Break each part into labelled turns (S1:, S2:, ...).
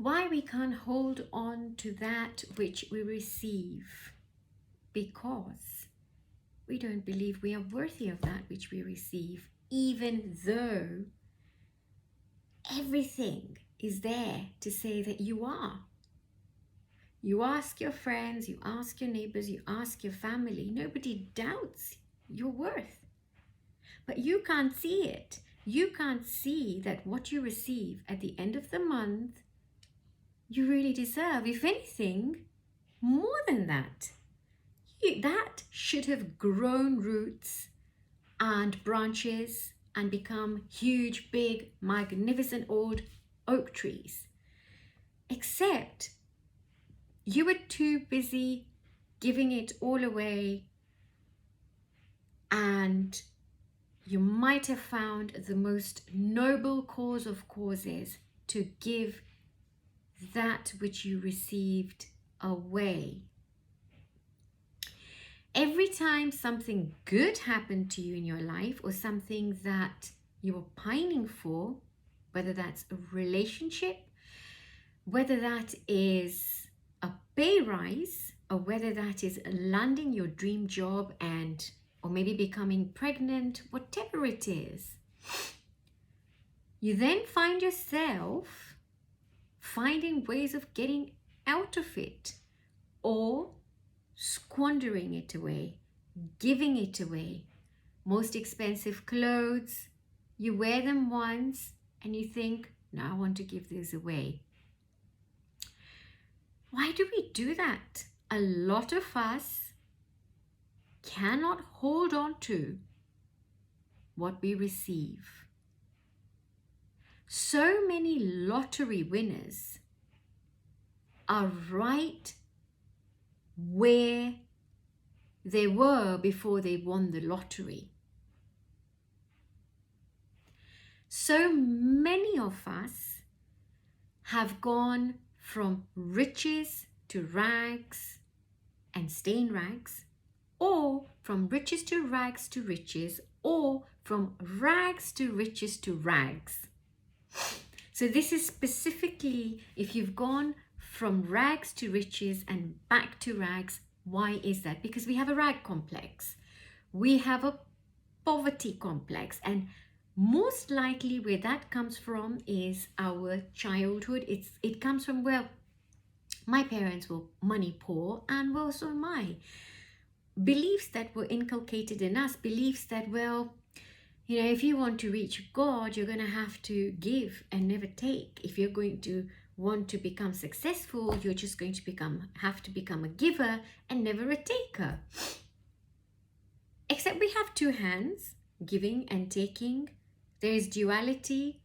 S1: Why we can't hold on to that which we receive? Because we don't believe we are worthy of that which we receive, even though everything is there to say that you are. You ask your friends, you ask your neighbors, you ask your family. Nobody doubts your worth. But you can't see it. You can't see that what you receive at the end of the month, you really deserve. If anything, more than that. That should have grown roots and branches and become huge, big, magnificent old oak trees. Except you were too busy giving it all away, and you might have found the most noble cause of causes to give that which you received away. Every time something good happened to you in your life, or something that you were pining for, whether that's a relationship, whether that is a pay rise, or whether that is landing your dream job or maybe becoming pregnant, whatever it is, you then find yourself finding ways of getting out of it, or squandering it away, giving it away. Most expensive clothes, you wear them once and you think, no, I want to give these away. Why do we do that? A lot of us cannot hold on to what we receive. So many lottery winners are right where they were before they won the lottery. So many of us have gone from riches to rags and stay in rags, or from riches to rags to riches, or from rags to riches to rags. So this is specifically if you've gone from rags to riches and back to rags. Why is that? Because we have a rag complex. We have a poverty complex, and most likely where that comes from is our childhood. It comes from, well, my parents were money poor, and well, so am I. Beliefs that were inculcated in us, beliefs that, well, you know, if you want to reach God, you're going to have to give and never take. If you're going to want to become successful, you're just going to have to become a giver and never a taker. Except we have two hands, giving and taking. There is duality,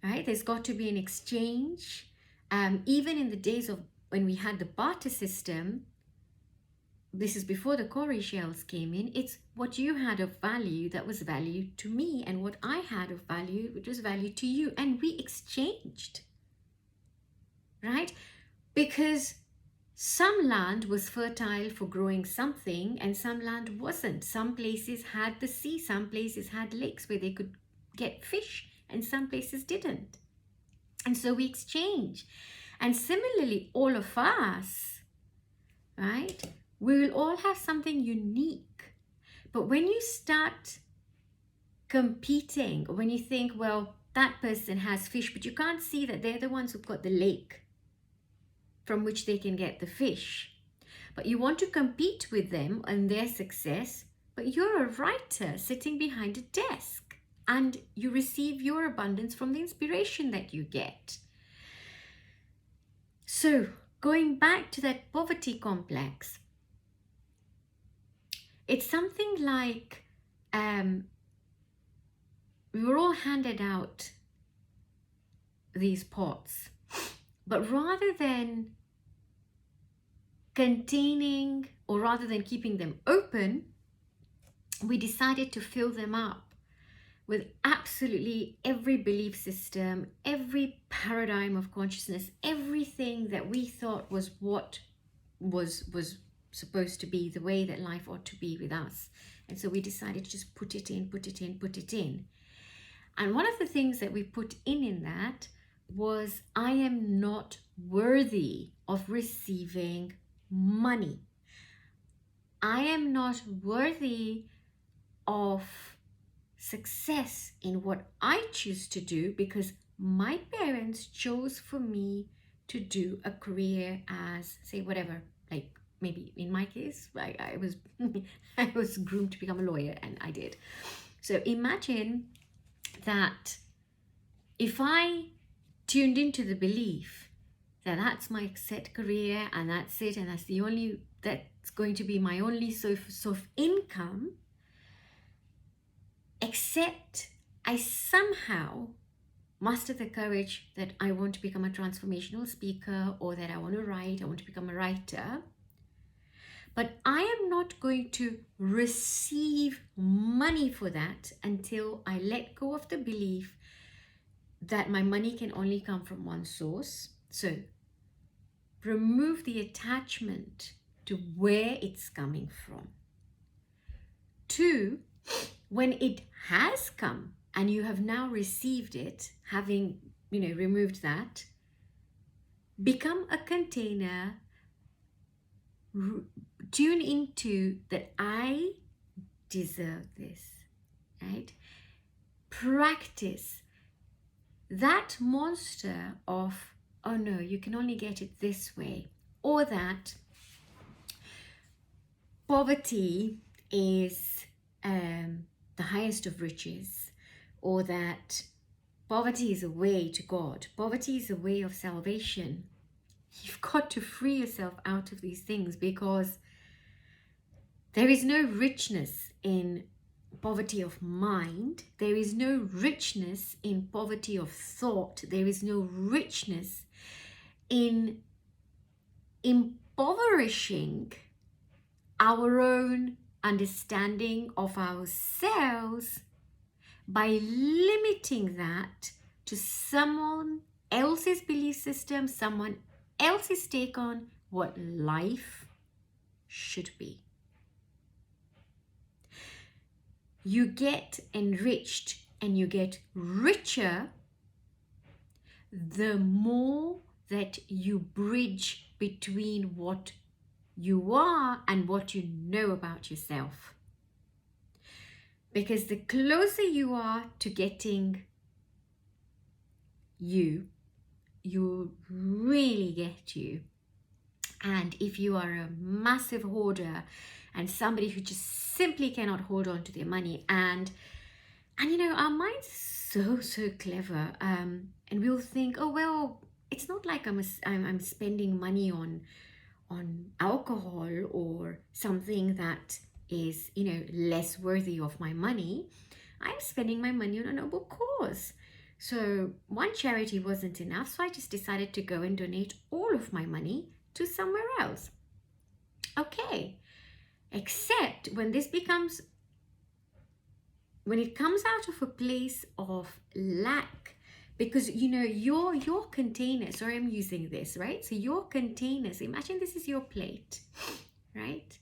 S1: right? There's got to be an exchange. Even in the days of when we had the barter system, this is before the cowrie shells came in, it's what you had of value that was value to me, and what I had of value which was value to you, and we exchanged, right? Because some land was fertile for growing something and some land wasn't. Some places had the sea, some places had lakes where they could get fish, and some places didn't. And so we exchange. And similarly, all of us, right, we will all have something unique. But when you start competing, or when you think, well, that person has fish, but you can't see that they're the ones who've got the lake from which they can get the fish, but you want to compete with them and their success, but you're a writer sitting behind a desk, and you receive your abundance from the inspiration that you get. So going back to that poverty complex, it's something like we were all handed out these pots, but rather than containing, or rather than keeping them open, we decided to fill them up with absolutely every belief system, every paradigm of consciousness, everything that we thought was what was supposed to be the way that life ought to be with us. And so we decided to just put it in. And one of the things that we put in that was I am not worthy of receiving money. I am not worthy of success in what I choose to do because my parents chose for me to do a career as, say, whatever, like maybe in my case, I was I was groomed to become a lawyer, and I did. So imagine that if I tuned into the belief that that's my set career and that's it, and that's going to be my only source of income, except I somehow muster the courage that I want to become a transformational speaker, or that I want to write, I want to become a writer. But I am not going to receive money for that until I let go of the belief that my money can only come from one source. So remove the attachment to where it's coming from. 2, when it has come and you have now received it, having removed that, become a container, tune into that I deserve this, right? Practice that monster of, oh no, you can only get it this way, or that poverty is the highest of riches, or that poverty is a way to God, poverty is a way of salvation. You've got to free yourself out of these things, because there is no richness in poverty of mind. There is no richness in poverty of thought. There is no richness in impoverishing our own understanding of ourselves by limiting that to someone else's belief system, someone else's take on what life should be. You get enriched and you get richer the more that you bridge between what you are and what you know about yourself. Because the closer you are to getting you really get you. And if you are a massive hoarder and somebody who just simply cannot hold on to their money, and our minds are so clever, and we'll think, oh well, it's not like I'm spending money on alcohol or something that is less worthy of my money. I'm spending my money on a noble cause. So one charity wasn't enough, so I just decided to go and donate all of my money to somewhere else. Okay, except when it comes out of a place of lack, because your container, sorry, I'm using this, right? So your containers, imagine this is your plate, right?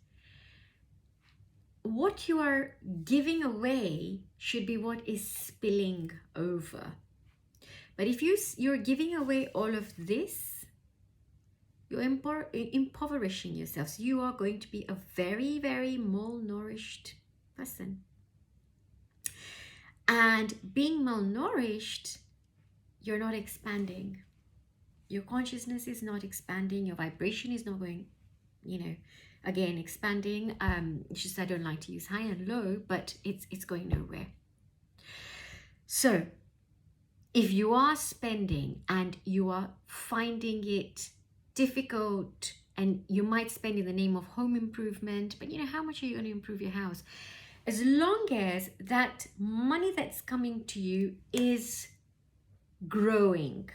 S1: What you are giving away should be what is spilling over. But if you're giving away all of this, you're impoverishing yourself. So you are going to be a very, very malnourished person. And being malnourished, you're not expanding. Your consciousness is not expanding. Your vibration is not going, again, expanding. It's just I don't like to use high and low, but it's going nowhere. So if you are spending and you are finding it difficult, and you might spend in the name of home improvement, but how much are you going to improve your house? As long as that money that's coming to you is growing,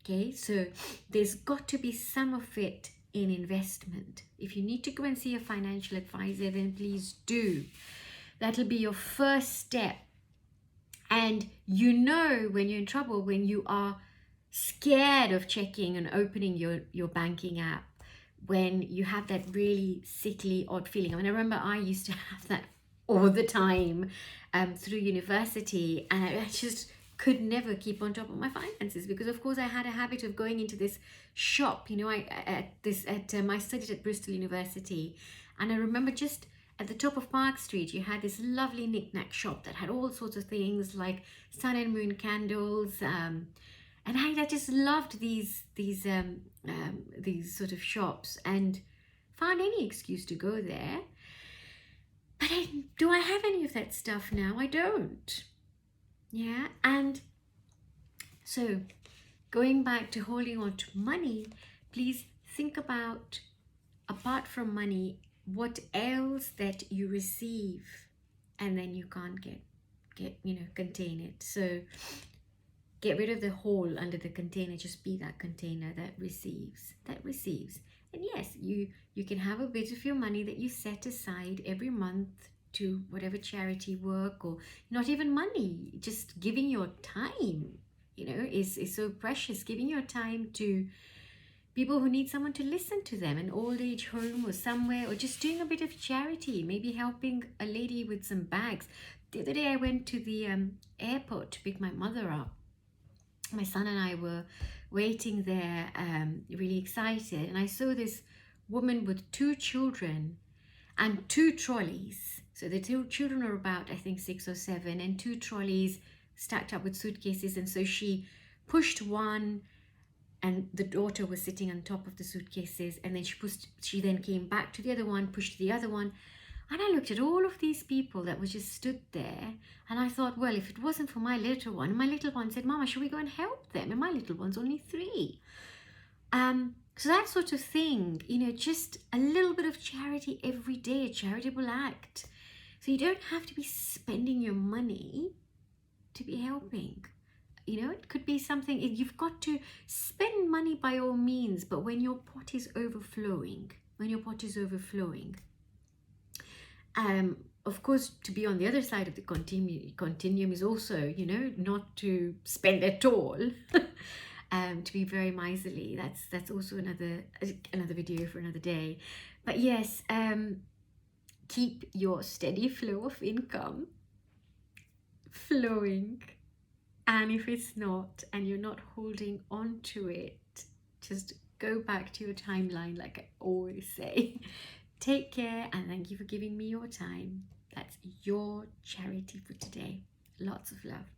S1: okay? So there's got to be some of it in investment. If you need to go and see a financial advisor, then please do. That'll be your first step. And when you're in trouble, when you are scared of checking and opening your banking app, when you have that really sickly, odd feeling. I mean, I remember I used to have that all the time through university, and I just could never keep on top of my finances, because of course I had a habit of going into this shop, you know, I studied at Bristol University, and I remember just at the top of Park Street you had this lovely knick-knack shop that had all sorts of things like sun and moon candles, and I just loved these sort of shops, and found any excuse to go there. But do I have any of that stuff now? I don't. Yeah, and so going back to holding on to money, please think about, apart from money, what else that you receive and then you can't contain it. So get rid of the hole under the container. Just be that container that receives. And yes, you can have a bit of your money that you set aside every month to whatever charity work, or not even money, just giving your time, is so precious. Giving your time to people who need someone to listen to them, an old age home or somewhere, or just doing a bit of charity, maybe helping a lady with some bags. The other day I went to the airport to pick my mother up. My son and I were waiting there, really excited, and I saw this woman with 2 children and 2 trolleys. So the 2 children are about, I think, 6 or 7, and 2 trolleys stacked up with suitcases. And so she pushed one, and the daughter was sitting on top of the suitcases, and then she then came back to the other one, pushed the other one. And I looked at all of these people that were just stood there, and I thought, well, if it wasn't for my little one said, Mama, should we go and help them? And my little one's only 3. So that sort of thing, just a little bit of charity every day, a charitable act. So you don't have to be spending your money to be helping. It could be something, you've got to spend money by all means, but when your pot is overflowing, of course, to be on the other side of the continuum is also, not to spend at all. To be very miserly. That's also another video for another day. But yes, keep your steady flow of income flowing. And if it's not, and you're not holding on to it, just go back to your timeline, like I always say. Take care, and thank you for giving me your time. That's your charity for today. Lots of love.